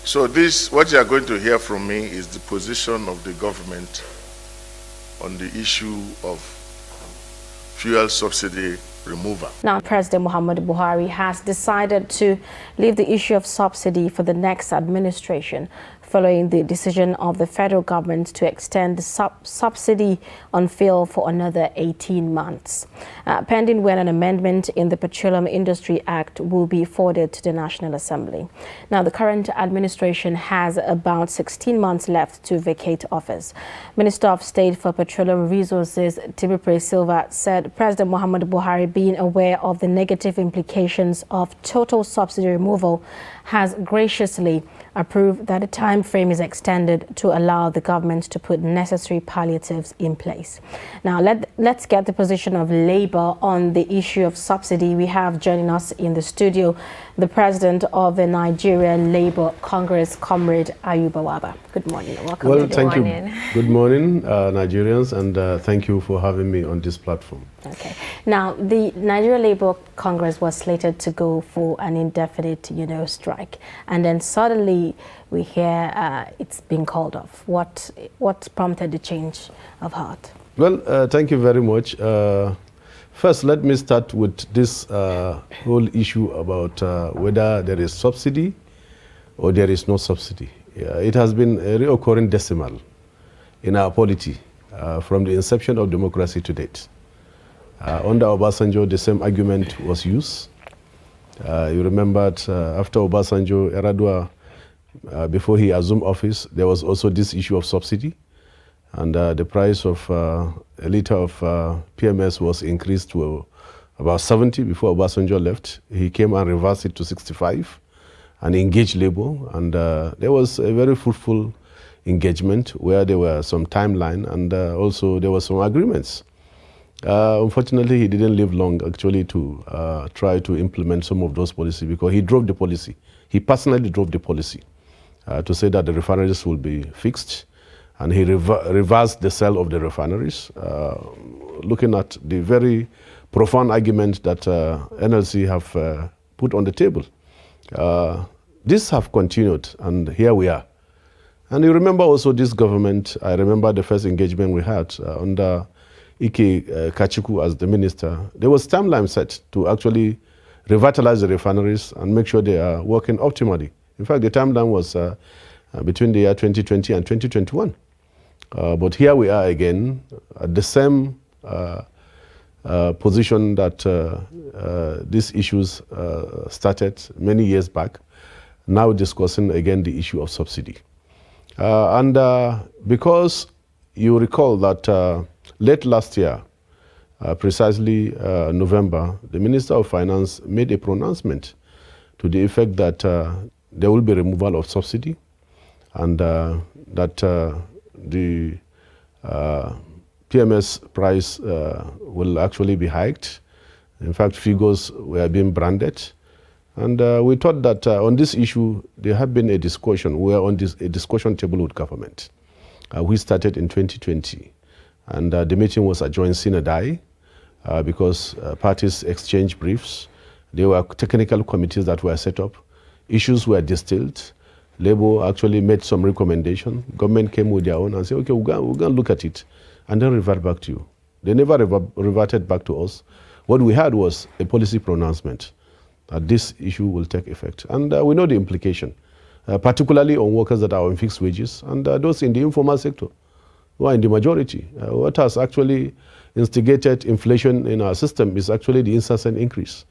So this, what you are going to hear from me is the position of the government on the issue of fuel subsidy removal. Now, President Muhammadu Buhari has decided to leave the issue of subsidy for the next administration, following the decision of the federal government to extend the subsidy on fuel for another 18 months, pending when an amendment in the Petroleum Industry Act will be forwarded to the National Assembly. Now, the current administration has about 16 months left to vacate office. Minister of State for Petroleum Resources, Tibipre Silva, said President Muhammadu Buhari, being aware of the negative implications of total subsidy removal, has graciously approved that the time frame is extended to allow the government to put necessary palliatives in place. Now, let's get the position of Labour on the issue of subsidy. We have joining us in the studio the president of the Nigerian Labour Congress, Comrade Ayuba Waba. Good morning and welcome. Well, thank you. Good morning, Nigerians, and thank you for having me on this platform. Okay. Now, the Nigerian Labour Congress was slated to go for an indefinite, strike, and then suddenly we hear it's been called off. What prompted the change of heart? Well, thank you very much. First, let me start with this whole issue about whether there is subsidy or there is no subsidy. It has been a recurring decimal in our polity from the inception of democracy to date. Under Obasanjo, the same argument was used. You remember after Obasanjo, Eradua, before he assumed office, there was also this issue of subsidy. And the price of a liter of PMS was increased to about 70 before Obasanjo left. He came and reversed it to 65 and engaged labor. And there was a very fruitful engagement where there were some timeline and also there were some agreements. Unfortunately, he didn't live long actually to try to implement some of those policies because he drove the policy. He personally drove the policy to say that the refineries will be fixed. And he reversed the sale of the refineries, looking at the very profound argument that NLC have put on the table. This have continued, and here we are. And you remember also this government, I remember the first engagement we had under Ike Kachiku as the minister. There was timeline set to actually revitalize the refineries and make sure they are working optimally. In fact, the timeline was between the year 2020 and 2021. But here we are again at the same position that these issues started many years back, now discussing again the issue of subsidy. And because you recall that late last year, precisely November, the Minister of Finance made a pronouncement to the effect that there will be removal of subsidy and that the PMS price will actually be hiked. In fact, figures were being branded. And we thought that on this issue, there had been a discussion. We were on a discussion table with government. We started in 2020. And the meeting was adjourned sine die because parties exchanged briefs. There were technical committees that were set up. Issues were distilled. Labour actually made some recommendation. Government came with their own and said, okay, we're going to look at it and then revert back to you. They never reverted back to us. What we had was a policy pronouncement that this issue will take effect. And we know the implication, particularly on workers that are on fixed wages and those in the informal sector who are in the majority. What has actually instigated inflation in our system is actually the incessant increase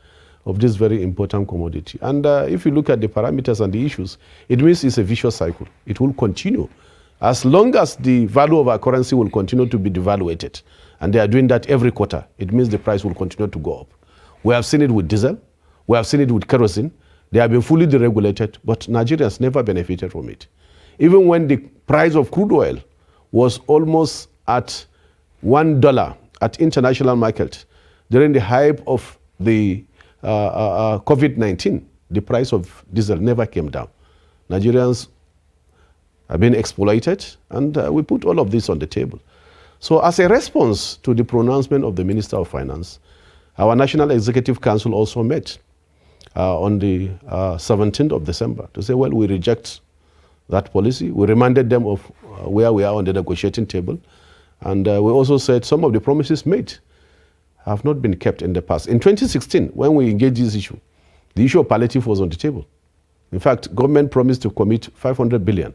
of this very important commodity. And if you look at the parameters and the issues, it means it's a vicious cycle. It will continue. As long as the value of our currency will continue to be devaluated, and they are doing that every quarter, it means the price will continue to go up. We have seen it with diesel. We have seen it with kerosene. They have been fully deregulated, but Nigerians never benefited from it. Even when the price of crude oil was almost at $1 at international market, during the hype of the COVID-19, the price of diesel never came down. Nigerians have been exploited, and we put all of this on the table. So as a response to the pronouncement of the Minister of Finance, our National Executive Council also met on the 17th of December to say, well, we reject that policy. We reminded them of where we are on the negotiating table. And we also said some of the promises made have not been kept in the past. In 2016, when we engaged this issue, the issue of palliative was on the table. In fact, government promised to commit 500 billion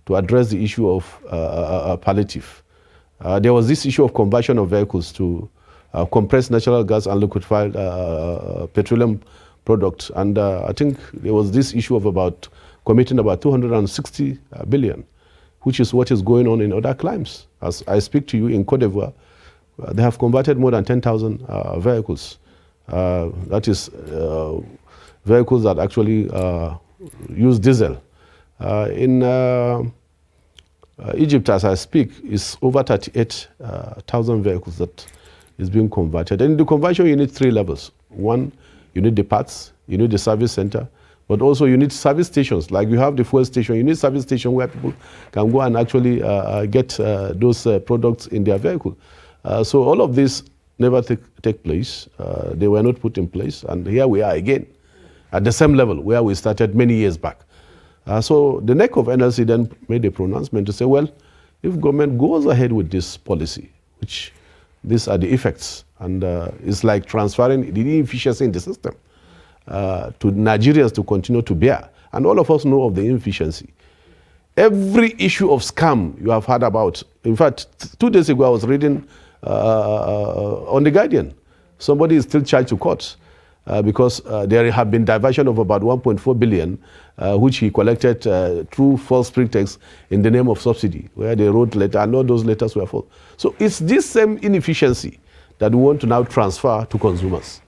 to address the issue of palliative. There was this issue of conversion of vehicles to compressed natural gas and liquefied petroleum products. And I think there was this issue of committing about 260 billion, which is what is going on in other climes. As I speak to you in Cote d'Ivoire, they have converted more than 10,000 vehicles. That is vehicles that actually use diesel. In Egypt, as I speak, is over 38,000 vehicles that is being converted. And in the conversion, you need 3 levels. One, you need the parts, you need the service center, but also you need service stations. Like you have the fuel station, you need service station where people can go and actually get those products in their vehicle. So all of this never take place. They were not put in place. And here we are again at the same level where we started many years back. So the neck of NLC then made a pronouncement to say, well, if government goes ahead with this policy, which these are the effects, and it's like transferring the inefficiency in the system to Nigerians to continue to bear. And all of us know of the inefficiency. Every issue of scam you have heard about. In fact, 2 days ago I was reading on The Guardian. Somebody is still charged to court because there have been diversion of about 1.4 billion, which he collected through false pretext in the name of subsidy, where they wrote letters, and all those letters were false. So it's this same inefficiency that we want to now transfer to consumers.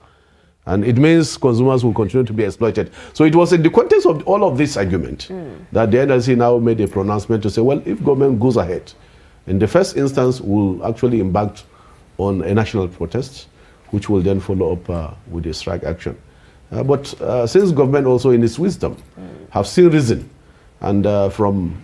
And it means consumers will continue to be exploited. So it was in the context of all of this argument that the NLC now made a pronouncement to say, well, if government goes ahead, in the first instance, we'll actually embark on a national protest, which will then follow up with a strike action. But since government also in its wisdom have seen reason, and from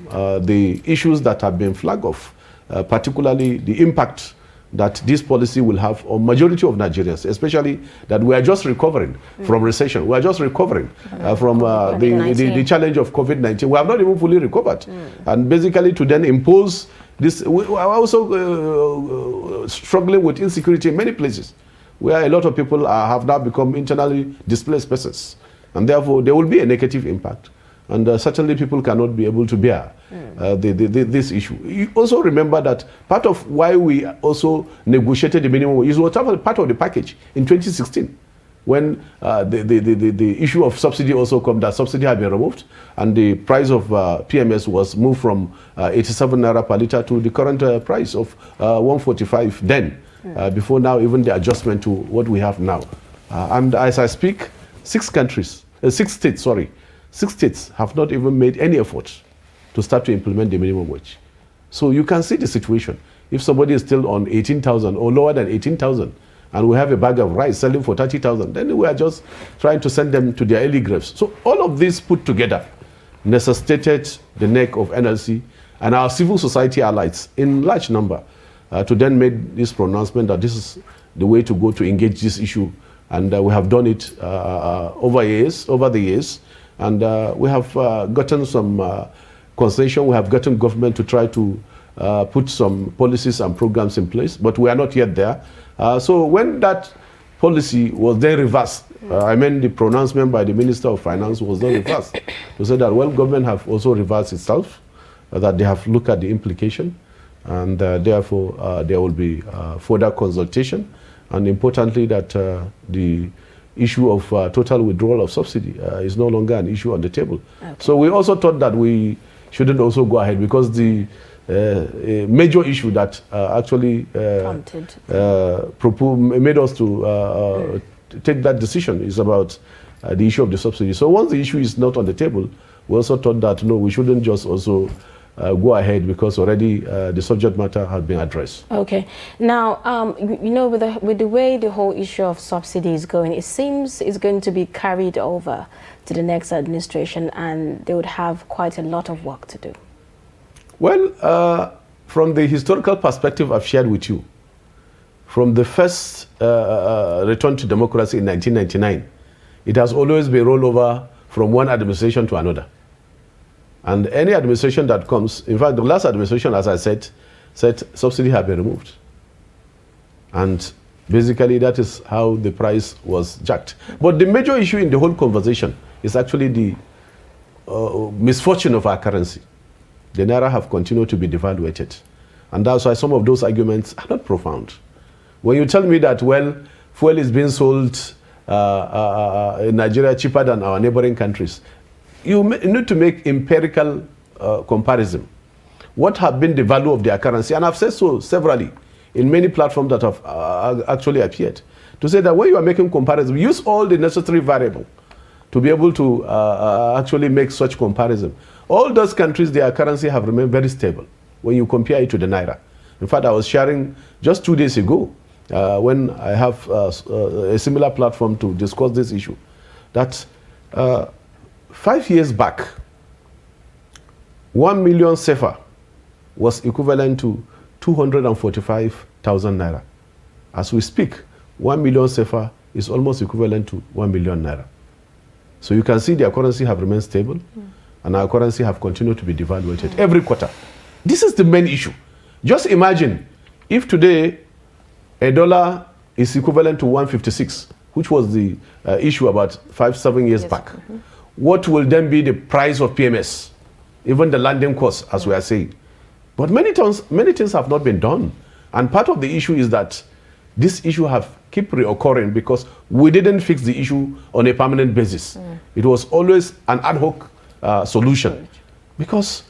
the issues that have been flagged off, particularly the impact that this policy will have on majority of Nigerians, especially that we are just recovering from recession. We are just recovering from the challenge of COVID-19. We have not even fully recovered. And basically to then impose this, we are also struggling with insecurity in many places, where a lot of people have now become internally displaced persons. And therefore there will be a negative impact. And certainly people cannot be able to bear this issue. You also remember that part of why we also negotiated the minimum wage was part of the package in 2016, when the issue of subsidy also came, that subsidy had been removed, and the price of PMS was moved from 87 naira per litre to the current price of 145 then, before now even the adjustment to what we have now. And as I speak, 6 states have not even made any effort to start to implement the minimum wage. So you can see the situation. If somebody is still on 18,000 or lower than 18,000, and we have a bag of rice selling for 30,000, then we are just trying to send them to their early graves. So all of this put together necessitated the neck of NLC and our civil society allies in large number to then make this pronouncement that this is the way to go to engage this issue. And we have done it over the years. And we have gotten some concession. We have gotten government to try to put some policies and programs in place, but we are not yet there. So when that policy was then reversed, I mean the pronouncement by the Minister of Finance was then reversed to say that, well, government have also reversed itself, that they have looked at the implication, and therefore there will be further consultation, and importantly that the issue of total withdrawal of subsidy is no longer an issue on the table. Okay. So we also thought that we shouldn't also go ahead, because the major issue that actually made us to take that decision is about the issue of the subsidy. So once the issue is not on the table, we also thought that no, we shouldn't just also go ahead, because already the subject matter has been addressed. Okay. Now, you know, with the way the whole issue of subsidy is going, it seems it's going to be carried over to the next administration, and they would have quite a lot of work to do. Well, from the historical perspective I've shared with you, from the first return to democracy in 1999, it has always been rolled over from one administration to another. And any administration that comes, in fact, the last administration, as I said subsidy had been removed. And basically, that is how the price was jacked. But the major issue in the whole conversation is actually the misfortune of our currency. The naira have continued to be devaluated. And that's why some of those arguments are not profound. When you tell me that, well, fuel is being sold in Nigeria cheaper than our neighboring countries, you need to make empirical comparison. What have been the value of their currency? And I've said so severally in many platforms that have actually appeared, to say that when you are making comparison, use all the necessary variables to be able to actually make such comparison. All those countries, their currency have remained very stable when you compare it to the naira. In fact, I was sharing just 2 days ago when I have a similar platform to discuss this issue, that 5 years back, 1 million sefa was equivalent to 245,000 naira. As we speak, 1 million sefa is almost equivalent to 1 million naira. So you can see their currency have remained stable, and our currency have continued to be devaluated every quarter. This is the main issue. Just imagine if today a dollar is equivalent to 156, which was the issue about 5-7 years back. What will then be the price of PMS? Even the landing cost, as we are saying. But many things have not been done. And part of the issue is that this issue have keep reoccurring because we didn't fix the issue on a permanent basis. It was always an ad hoc solution. Because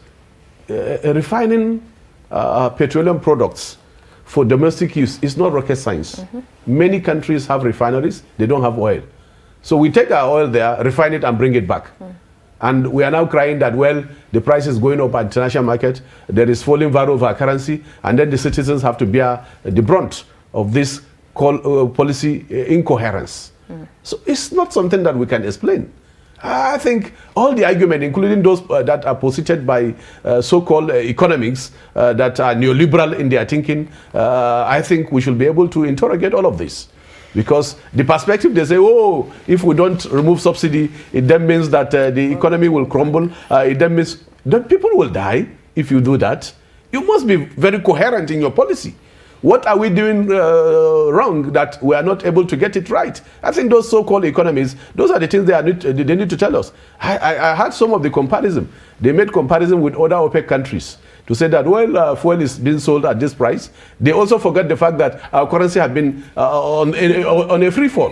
refining petroleum products for domestic use is not rocket science. Many countries have refineries, they don't have oil. So we take our oil there, refine it and bring it back. And we are now crying that, well, the price is going up at the international market, there is falling value of our currency, and then the citizens have to bear the brunt of this policy incoherence. So it's not something that we can explain. I think all the argument, including those that are posited by so-called economics that are neoliberal in their thinking, I think we should be able to interrogate all of this. Because the perspective, they say, oh, if we don't remove subsidy, it then means that the economy will crumble. It then means that people will die if you do that. You must be very coherent in your policy. What are we doing wrong that we are not able to get it right? I think those so-called economists, those are the things they need to tell us. I had some of the comparison. They made comparison with other OPEC countries to say that, well, fuel is being sold at this price. They also forgot the fact that our currency had been on a free fall.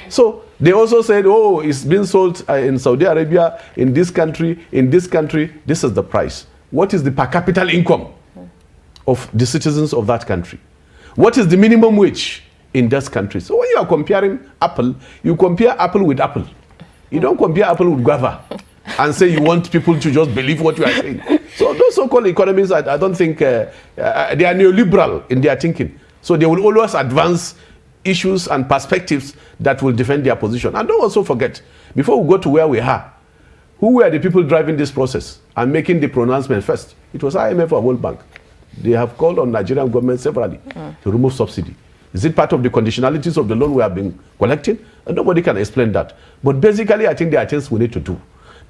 So they also said, oh, it's being sold in Saudi Arabia, in this country, this is the price. What is the per capita income of the citizens of that country? What is the minimum wage in those countries? So when you are comparing Apple, you compare Apple with Apple. You don't compare Apple with guava and say you want people to just believe what you are saying. So those so-called economists, I don't think they are neoliberal in their thinking. So they will always advance issues and perspectives that will defend their position. And don't also forget, before we go to where we are, who were the people driving this process and making the pronouncement first? It was IMF or World Bank. They have called on Nigerian government severally to remove subsidy. Is it part of the conditionalities of the loan we have been collecting? And nobody can explain that. But basically, I think there are things we need to do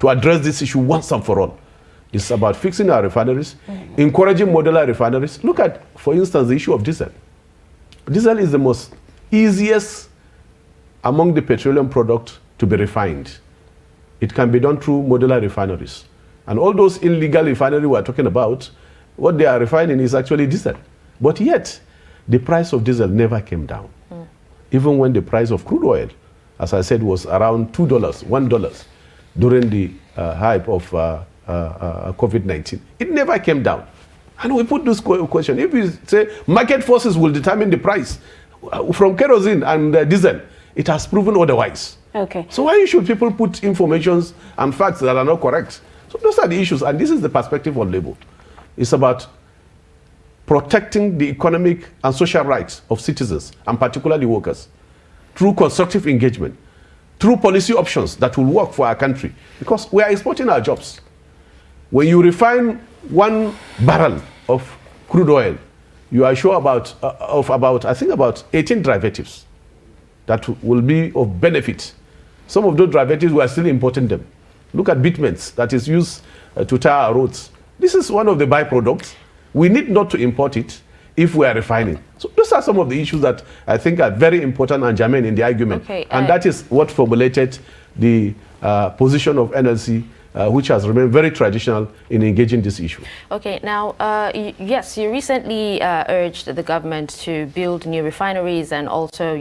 to address this issue once and for all. It's about fixing our refineries, encouraging modular refineries. Look at, for instance, the issue of diesel. Diesel is the most easiest among the petroleum products to be refined. It can be done through modular refineries. And all those illegal refineries we are talking about, what they are refining is actually diesel. But yet, the price of diesel never came down. Even when the price of crude oil, as I said, was around $2, $1 during the hype of COVID-19. It never came down. And we put this question, if we say market forces will determine the price from kerosene and diesel, it has proven otherwise. Okay. So why should people put informations and facts that are not correct? So those are the issues, and this is the perspective on labor. It's about protecting the economic and social rights of citizens, and particularly workers, through constructive engagement, through policy options that will work for our country, because we are exporting our jobs. When you refine 1 barrel of crude oil, you are sure about 18 derivatives that will be of benefit. Some of those derivatives, we are still importing them. Look at bitumen that is used to tar our roads. This is one of the byproducts. We need not to import it if we are refining. So those are some of the issues that I think are very important and germane in the argument. Okay, and that is what formulated the position of NLC, which has remained very traditional in engaging this issue. Okay, now, yes, you recently urged the government to build new refineries and also,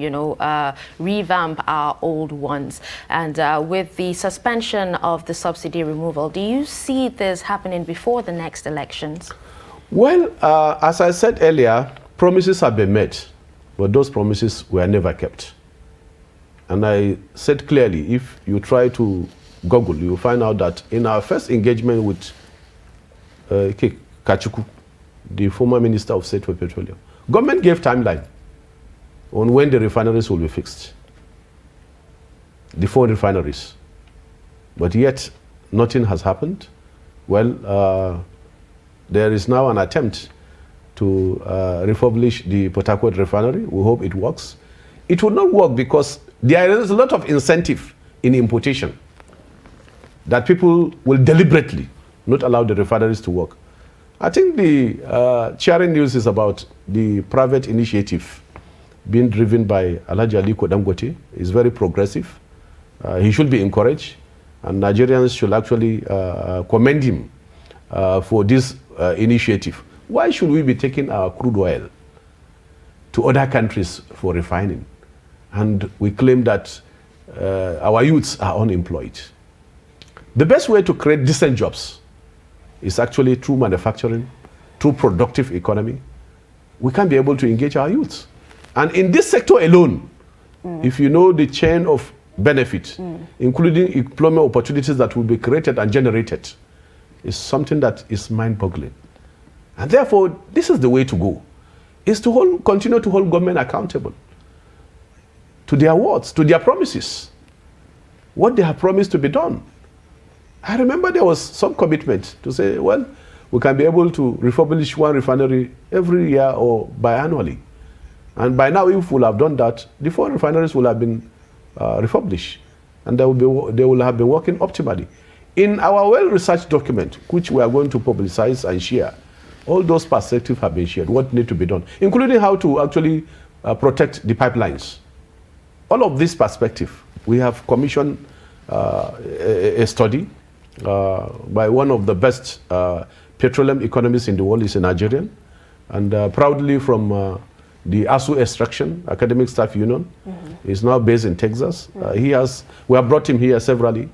revamp our old ones. And with the suspension of the subsidy removal, do you see this happening before the next elections? Well, as I said earlier, promises have been made, but those promises were never kept. And I said clearly, if you try to Google, you will find out that in our first engagement with Kachuku, the former Minister of State for Petroleum, government gave timeline on when the refineries will be fixed, the 4 refineries. But yet, nothing has happened. Well, there is now an attempt to refurbish the Port Harcourt refinery. We hope it works. It will not work because there is a lot of incentive in importation that people will deliberately not allow the refineries to work. I think the cheering news is about the private initiative being driven by Alhaji Aliko Dangote. It's very progressive. He should be encouraged, and Nigerians should actually commend him for this initiative. Why should we be taking our crude oil to other countries for refining? And we claim that our youths are unemployed. The best way to create decent jobs is actually through manufacturing, through productive economy. We can be able to engage our youths. And in this sector alone, if you know the chain of benefit, including employment opportunities that will be created and generated, is something that is mind-boggling. And therefore, this is the way to go, is to continue to hold government accountable to their words, to their promises, what they have promised to be done. I remember there was some commitment to say, well, we can be able to refurbish 1 refinery every year or biannually. And by now, if we'll have done that, the 4 refineries will have been refurbished, and they will have been working optimally. In our well-researched document, which we are going to publicize and share, all those perspectives have been shared, what needs to be done, including how to actually protect the pipelines. All of this perspective, we have commissioned a study by one of the best petroleum economists in the world. Is a Nigerian, and proudly from the ASU Extraction Academic Staff Union. He's now based in Texas. We have brought him here severally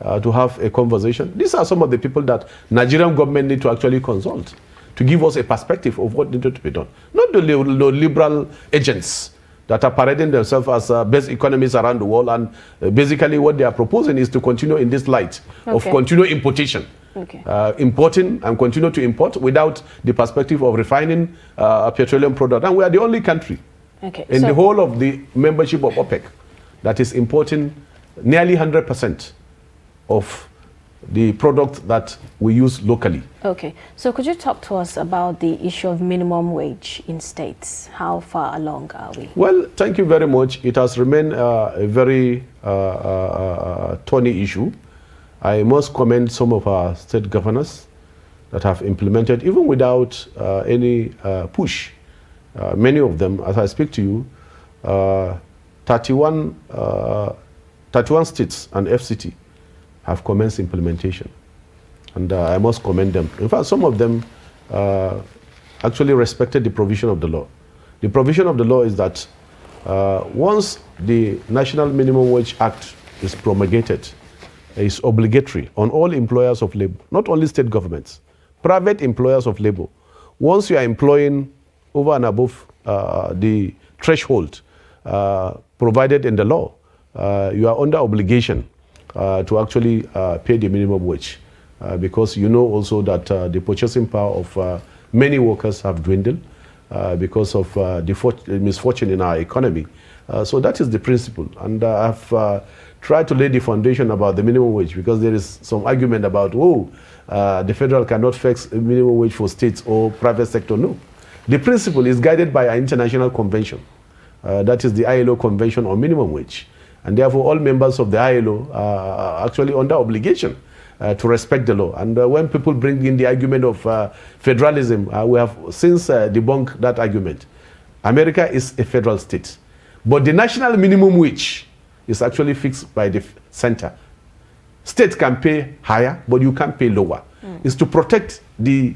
to have a conversation. These are some of the people that Nigerian government need to actually consult to give us a perspective of what needed to be done. Not the liberal agents that are parading themselves as best economists around the world, and basically what they are proposing is to continue in this light of continual importation. Importing and continue to import without the perspective of refining a petroleum product. And we are the only country in the whole of the membership of OPEC that is importing nearly 100% of the product that we use locally. Okay, so could you talk to us about the issue of minimum wage in states? How far along are we? Well, thank you very much. It has remained a very thorny issue. I must commend some of our state governors that have implemented, even without any push. Many of them, as I speak to you, 31 states and FCT have commenced implementation. And I must commend them. In fact, some of them actually respected the provision of the law. The provision of the law is that once the National Minimum Wage Act is promulgated, it's obligatory on all employers of labor, not only state governments, private employers of labor. Once you are employing over and above the threshold provided in the law, you are under obligation to actually pay the minimum wage, because you know also that the purchasing power of many workers have dwindled because of the misfortune in our economy. So that is the principle, and I've tried to lay the foundation about the minimum wage, because there is some argument about, the federal cannot fix a minimum wage for states or private sector. No. The principle is guided by an international convention. That is the ILO Convention on Minimum Wage. And therefore, all members of the ILO are actually under obligation to respect the law. And when people bring in the argument of federalism, we have since debunked that argument. America is a federal state. But the national minimum wage is actually fixed by the center. States can pay higher, but you can't pay lower. It's to protect the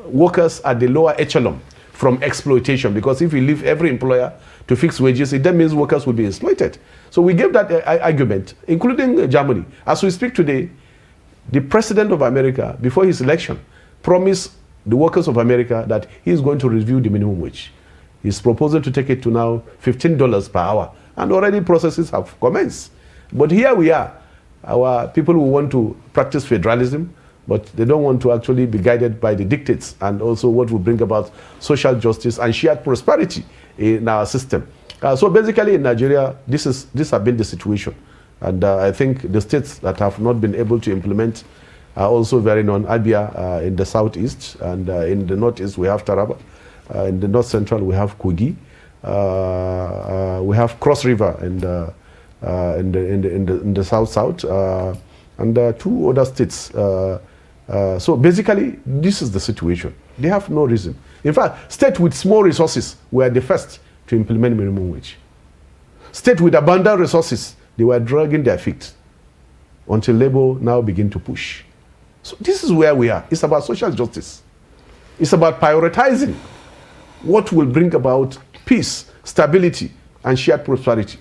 workers at the lower echelon from exploitation, because if we leave every employer to fix wages, it then means workers will be exploited. So we gave that argument, including Germany. As we speak today, the president of America, before his election, promised the workers of America that he is going to review the minimum wage. He's proposing to take it to now $15 per hour, and already processes have commenced. But here we are, our people who want to practice federalism, but they don't want to actually be guided by the dictates and also what will bring about social justice and shared prosperity in our system. So basically in Nigeria, this has been the situation. And I think the states that have not been able to implement are also very known. Abia in the southeast, and in the northeast we have Taraba. In the north central we have Kogi. We have Cross River in the south, and 2 other states. So basically, this is the situation. They have no reason. In fact, states with small resources were the first to implement minimum wage. States with abundant resources, they were dragging their feet until Labour now begin to push. So this is where we are. It's about social justice. It's about prioritizing what will bring about peace, stability, and shared prosperity.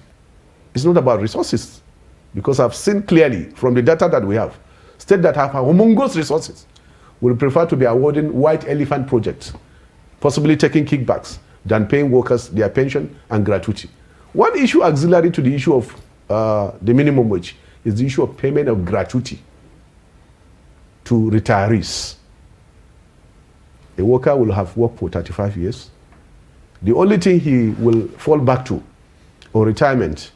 It's not about resources, because I've seen clearly from the data that we have, states that have humongous resources will prefer to be awarding white elephant projects, possibly taking kickbacks, than paying workers their pension and gratuity. One issue auxiliary to the issue of the minimum wage is the issue of payment of gratuity to retirees. A worker will have worked for 35 years. The only thing he will fall back to on retirement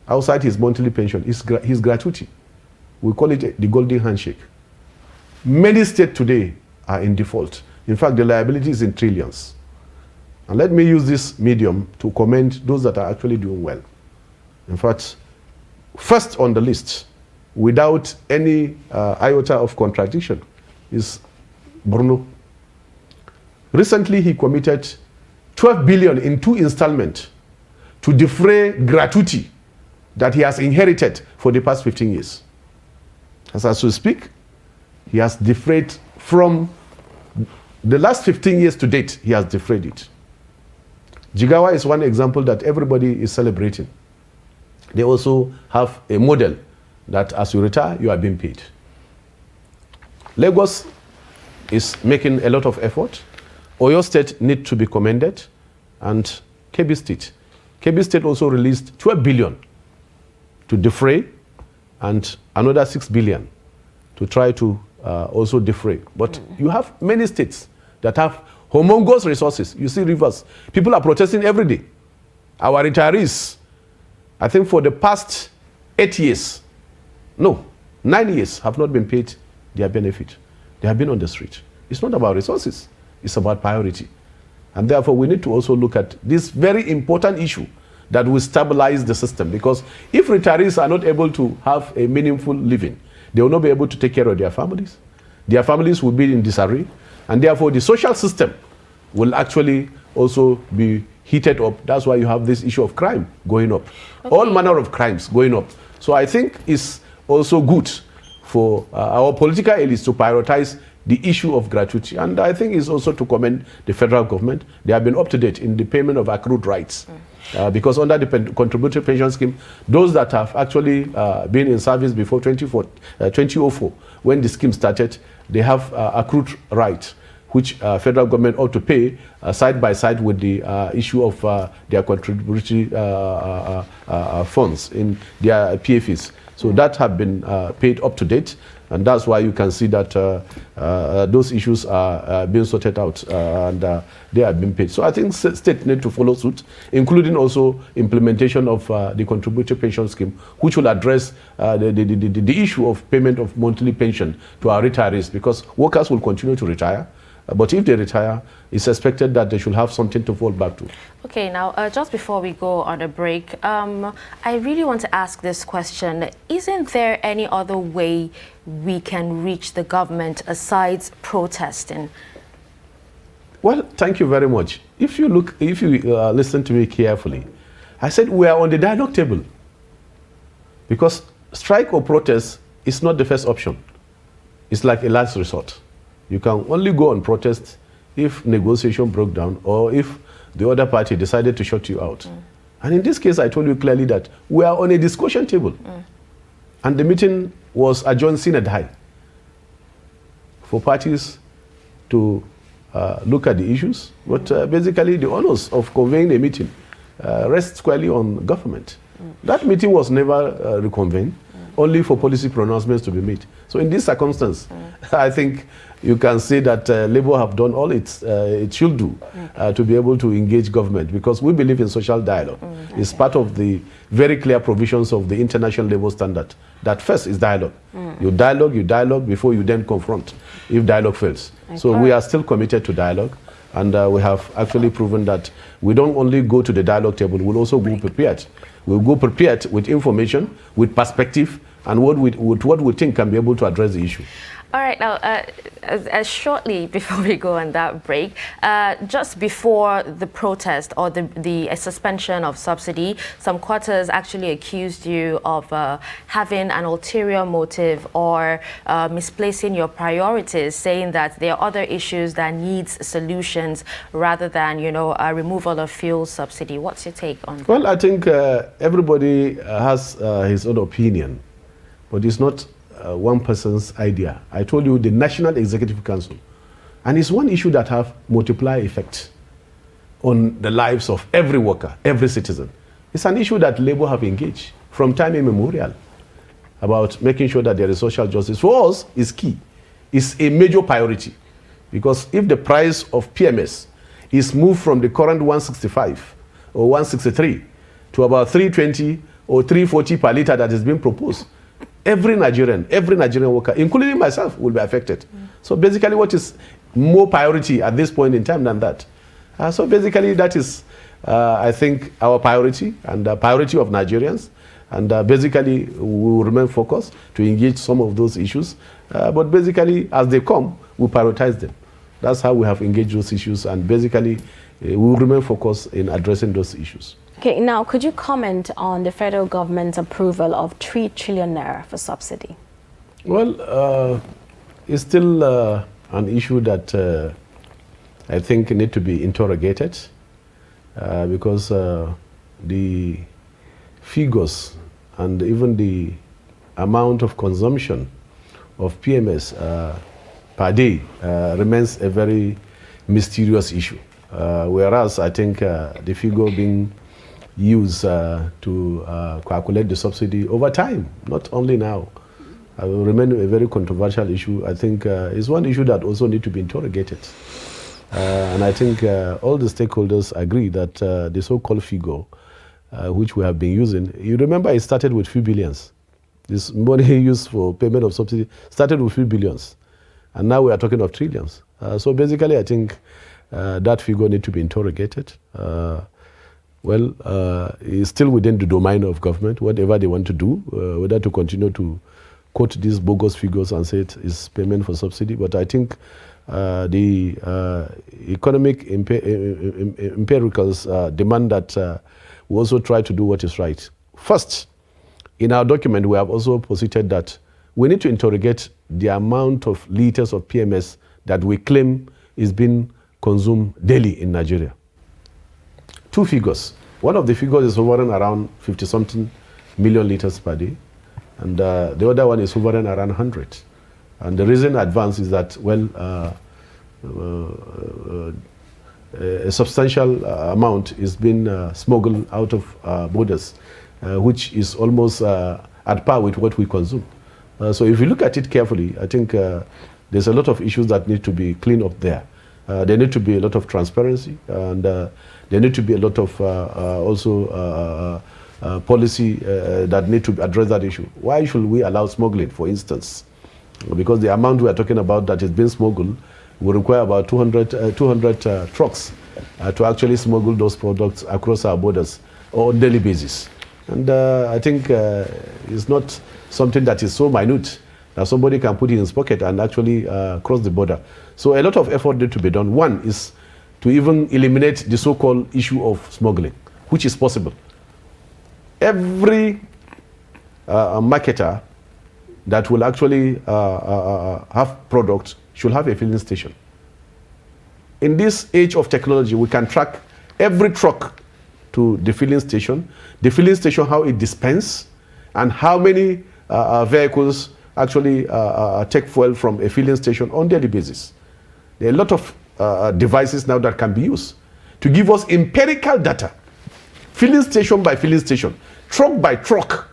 outside his monthly pension is his gratuity. We call it the golden handshake. Many states today are in default. In fact, the liability is in trillions. And let me use this medium to commend those that are actually doing well. In fact, first on the list, without any iota of contradiction, is Bruno. Recently, he committed 12 billion in 2 installments to defray gratuity that he has inherited for the past 15 years. As we speak, he has defrayed from the last 15 years to date, he has defrayed it. Jigawa is one example that everybody is celebrating. They also have a model that as you retire, you are being paid. Lagos is making a lot of effort. Oyo State need to be commended, and Kebbi State. Kebbi State also released 12 billion to defray, and another 6 billion to try to also defray. But you have many states that have humongous resources. You see rivers. People are protesting every day. Our retirees, I think for the past 8 years, no, 9 years have not been paid their benefit. They have been on the street. It's not about resources. It's about priority. And therefore, we need to also look at this very important issue that will stabilize the system. Because if retirees are not able to have a meaningful living, they will not be able to take care of their families. Their families will be in disarray. And therefore, the social system will actually also be heated up. That's why you have this issue of crime going up. Okay. All manner of crimes going up. So I think it's also good for our political elites to prioritize the issue of gratuity. And I think it's also to commend the federal government. They have been up to date in the payment of accrued rights. Because under the contributory pension scheme, those that have actually been in service before 2004, when the scheme started, they have accrued rights, which federal government ought to pay side by side with the issue of their contributory funds in their PFEs. So that have been paid up to date, and that's why you can see that those issues are being sorted out and they are being paid. So I think states need to follow suit, including also implementation of the contributory pension scheme, which will address the issue of payment of monthly pension to our retirees, because workers will continue to retire. But if they retire, it's expected that they should have something to fall back to. Okay, now, just before we go on a break, I really want to ask this question. Isn't there any other way we can reach the government aside protesting? Well, thank you very much. If you listen to me carefully, I said we are on the dialogue table. Because strike or protest is not the first option. It's like a last resort. You can only go on protest if negotiation broke down or if the other party decided to shut you out. And in this case, I told you clearly that we are on a discussion table. And the meeting was adjourned sine die for parties to look at the issues. But basically, the honors of convening a meeting rests squarely on government. That meeting was never reconvened, only for policy pronouncements to be made. So in this circumstance, I think you can say that Labour have done all it should do to be able to engage government, because we believe in social dialogue. It's part of the very clear provisions of the International Labour Standard, that first is dialogue. You dialogue before you then confront, if dialogue fails. Okay. So we are still committed to dialogue, and we have actually proven that we don't only go to the dialogue table, we'll also go prepared. We'll go prepared with information, with perspective, and with what we think can be able to address the issue. All right, now, shortly before we go on that break, just before the protest or the suspension of subsidy, some quarters actually accused you of having an ulterior motive or misplacing your priorities, saying that there are other issues that needs solutions rather than, a removal of fuel subsidy. What's your take on that? Well, I think everybody has his own opinion, but it's not one person's idea. I told you the National Executive Council, and it's one issue that have multiplier effect on the lives of every worker, every citizen. It's an issue that Labour have engaged from time immemorial about making sure that there is social justice. For us, is key. It's a major priority, because if the price of PMS is moved from the current 165 or 163 to about 320 or 340 per litre that is being proposed, every Nigerian worker, including myself, will be affected. So basically, what is more priority at this point in time than that? So basically, that is, I think, our priority and the priority of Nigerians. And basically, we will remain focused to engage some of those issues. But basically, as they come, we prioritize them. That's how we have engaged those issues. And basically, we will remain focused in addressing those issues. Okay, now could you comment on the federal government's approval of 3 trillion naira for subsidy? Well, it's still an issue that I think need to be interrogated because the figures and even the amount of consumption of PMS per day remains a very mysterious issue. Whereas I think the figure being used to calculate the subsidy over time, not only now, will remain a very controversial issue. I think it's one issue that also needs to be interrogated. And I think all the stakeholders agree that the so-called figure, which we have been using, you remember it started with few billions. This money used for payment of subsidy started with few billions. And now we are talking of trillions. So basically, I think that figure needs to be interrogated. It's still within the domain of government, whatever they want to do, whether to continue to quote these bogus figures and say it is payment for subsidy. But I think the economic empiricals demand that we also try to do what is right. First, in our document, we have also posited that we need to interrogate the amount of liters of PMS that we claim is being consumed daily in Nigeria. Two figures. One of the figures is hovering around 50-something million liters per day, and the other one is hovering around 100. And the reason advanced is that, a substantial amount is being smuggled out of borders, which is almost at par with what we consume. So if you look at it carefully, I think there's a lot of issues that need to be cleaned up there. There need to be a lot of transparency, and there need to be a lot of also policy that need to address that issue. Why should we allow smuggling, for instance? Because the amount we are talking about that is being smuggled will require about 200 trucks to actually smuggle those products across our borders on a daily basis. And I think it's not something that is so minute that somebody can put in his pocket and actually cross the border. So a lot of effort needs to be done. One is to even eliminate the so-called issue of smuggling, which is possible. Every marketer that will actually have products should have a filling station. In this age of technology, we can track every truck to the filling station, how it dispenses, and how many vehicles actually take fuel from a filling station on a daily basis. There are a lot of devices now that can be used to give us empirical data, filling station by filling station, truck by truck,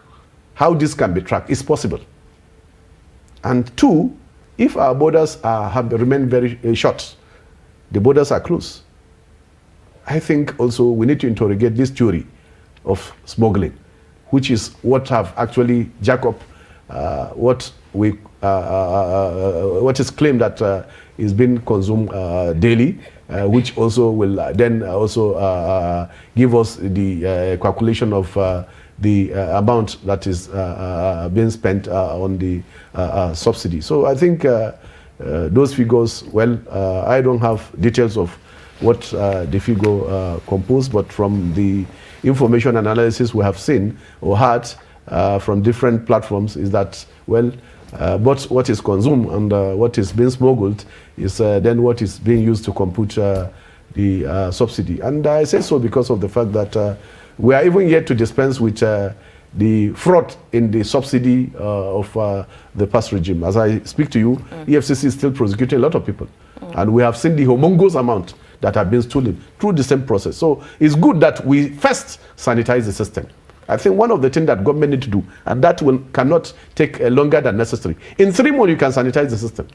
how this can be tracked is possible. And two, if our borders have remained very short, the borders are closed, I think also we need to interrogate this theory of smuggling, which is what have actually jacked up what is claimed that is being consumed daily, which also will then also give us the calculation of the amount that is being spent on the subsidy. So I think those figures, well, I don't have details of what the figure composed, but from the information analysis we have seen or heard from different platforms is that, well, both what is consumed and what is being smuggled is then what is being used to compute the subsidy. And I say so because of the fact that we are even yet to dispense with the fraud in the subsidy of the past regime. As I speak to you, EFCC is still prosecuting a lot of people. And we have seen the humongous amount that have been stolen through the same process. So it's good that we first sanitize the system. I think one of the things that government need to do, and that cannot take longer than necessary. In 3 months, you can sanitize the system.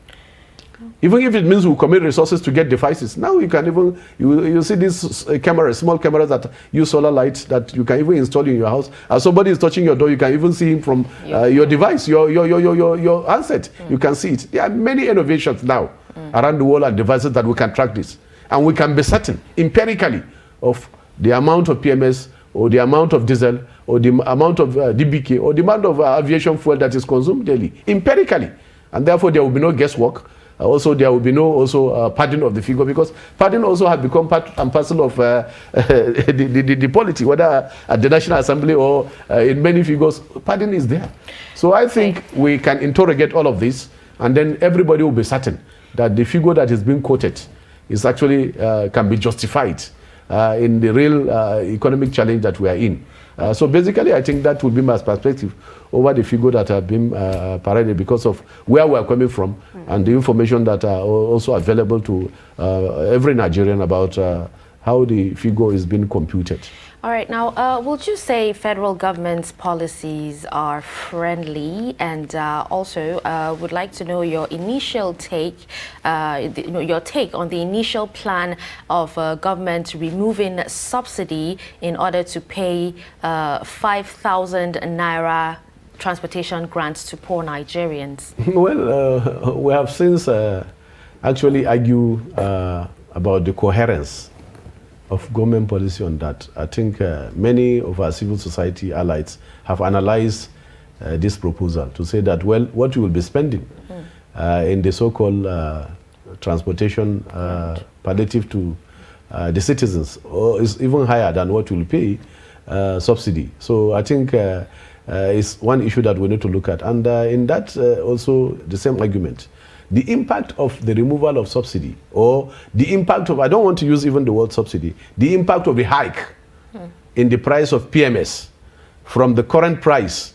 Even if it means we commit resources to get devices. Now you can even, you see these cameras, small cameras that use solar lights that you can even install in your house. As somebody is touching your door, you can even see him from your device, your handset. You can see it. There are many innovations now around the world and devices that we can track this. And we can be certain, empirically, of the amount of PMS or the amount of diesel or the amount of DBK or the amount of aviation fuel that is consumed daily, empirically. And therefore, there will be no guesswork. Also, there will be no padding of the figure, because padding also has become part and parcel of the polity, whether at the National Assembly or in many figures, padding is there. So I think we can interrogate all of this, and then everybody will be certain that the figure that is being quoted is actually can be justified in the real economic challenge that we are in. So basically, I think that would be my perspective over the figure that have been paraded because of where we are coming from and the information that are also available to every Nigerian about how the figure is being computed. All right. Now, would you say federal government's policies are friendly? And also, would like to know your initial take, your take on the initial plan of government removing subsidy in order to pay 5,000 naira transportation grants to poor Nigerians? Well, we have since actually argue about the coherence of government policy on that. I think many of our civil society allies have analyzed this proposal to say that, well, what you will be spending in the so-called transportation palliative to the citizens is even higher than what you will pay subsidy. So I think it's one issue that we need to look at. And in that also the same argument, the impact of the removal of subsidy, or the impact of, I don't want to use even the word subsidy, the impact of the hike in the price of PMS from the current price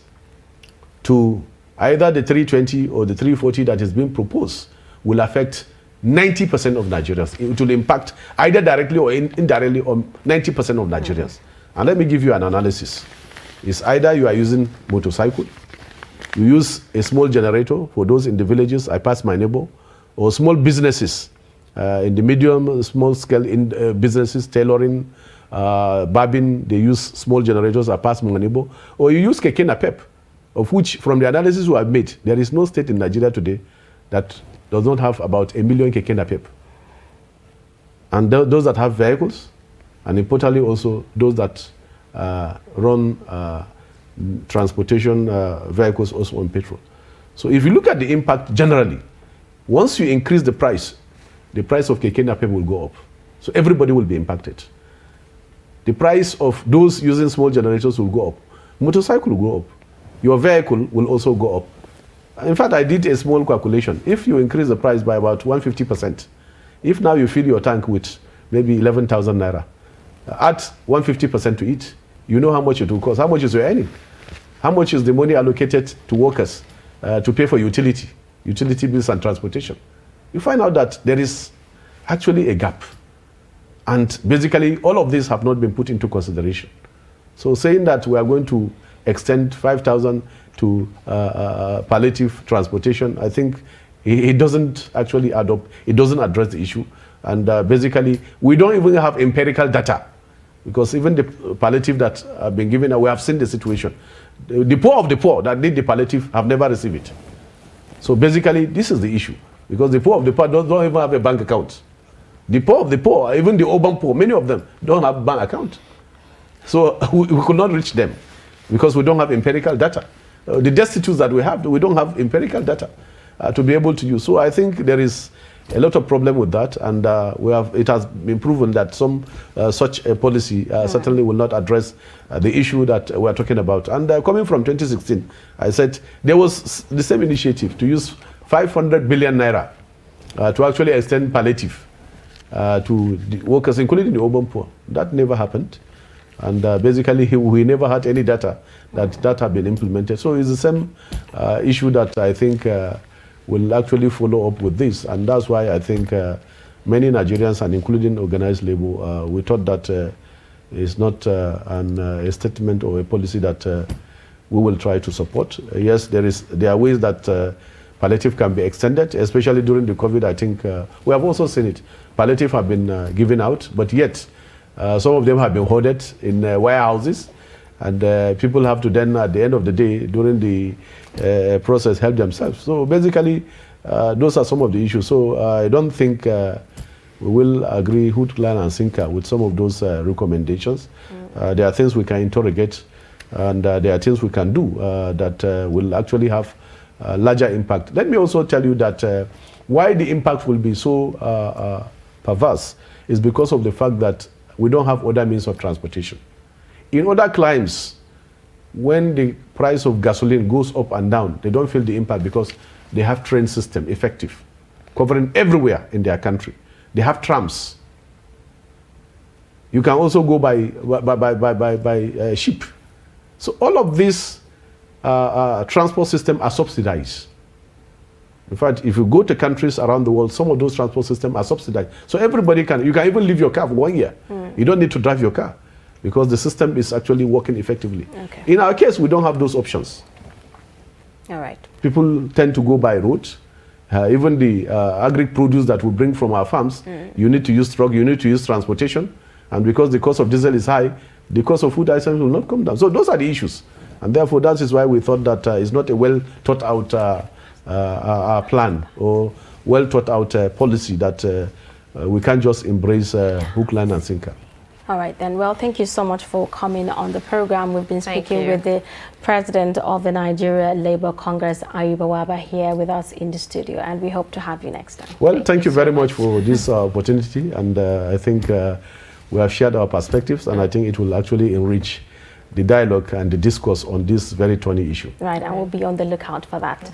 to either the 320 or the 340 that is being proposed will affect 90% of Nigerians. It will impact either directly or indirectly on 90% of Nigerians. And let me give you an analysis. It's either you are using motorcycle, you use a small generator for those in the villages, I pass my neighbor, or small businesses in the medium, small scale businesses, tailoring, barbing, they use small generators, I pass my neighbor, or you use keke napep, of which from the analysis we have made, there is no state in Nigeria today that does not have about 1 million keke napep. And those that have vehicles, and importantly also those that run transportation vehicles also on petrol. So if you look at the impact generally, once you increase the price of keke napep will go up. So everybody will be impacted. The price of those using small generators will go up. Motorcycle will go up. Your vehicle will also go up. In fact, I did a small calculation. If you increase the price by about 150%, if now you fill your tank with maybe 11,000 naira, add 150% to it, you know how much it will cost. How much is your earning? How much is the money allocated to workers to pay for utility bills and transportation? You find out that there is actually a gap. And basically, all of these have not been put into consideration. So saying that we are going to extend 5,000 to palliative transportation, I think it doesn't actually add up. It doesn't address the issue. And basically, we don't even have empirical data, because even the palliative that have been given, we have seen the situation. The poor of the poor that need the palliative have never received it. So basically, this is the issue, because the poor of the poor don't even have a bank account. The poor of the poor, even the urban poor, many of them don't have a bank account. So we could not reach them because we don't have empirical data. The destitutes that we have, we don't have empirical data to be able to use. So I think there is a lot of problem with that, and it has been proven that some such a policy certainly will not address the issue that we are talking about. And coming from 2016, I said there was the same initiative to use 500 billion naira to actually extend palliative to the workers, including the urban poor. That never happened. And basically, we never had any data that had been implemented. So it's the same issue that I think will actually follow up with this. And that's why I think many Nigerians, and including organized labor, we thought that it's not a statement or a policy that we will try to support. Yes, there are ways that palliative can be extended, especially during the COVID. I think we have also seen it. Palliative have been given out, but yet some of them have been hoarded in warehouses, and people have to then, at the end of the day, during the process, help themselves. So basically, those are some of the issues. So I don't think we will agree hook, line, and sinker with some of those recommendations. There are things we can interrogate, and there are things we can do that will actually have larger impact. Let me also tell you that why the impact will be so perverse is because of the fact that we don't have other means of transportation. In other climes, when the price of gasoline goes up and down, they don't feel the impact because they have train system effective, covering everywhere in their country. They have trams. You can also go by ship. So all of these transport systems are subsidized. In fact, if you go to countries around the world, some of those transport systems are subsidized. So everybody you can even leave your car for 1 year. You don't need to drive your car because the system is actually working effectively. Okay. In our case, we don't have those options. All right. People tend to go by road. Even the agri-produce that we bring from our farms, you need to use truck, you need to use transportation. And because the cost of diesel is high, the cost of food items will not come down. So those are the issues. And therefore, that is why we thought that it's not a well thought out plan or well thought out policy that we can't just embrace hook, line, and sinker. All right, then. Well, thank you so much for coming on the program. We've been speaking with the president of the Nigeria Labour Congress, Ayuba Waba, here with us in the studio, and we hope to have you next time. Well, thank you very much for this opportunity, and I think we have shared our perspectives, and I think it will actually enrich the dialogue and the discourse on this very thorny issue. Right, and we'll be on the lookout for that.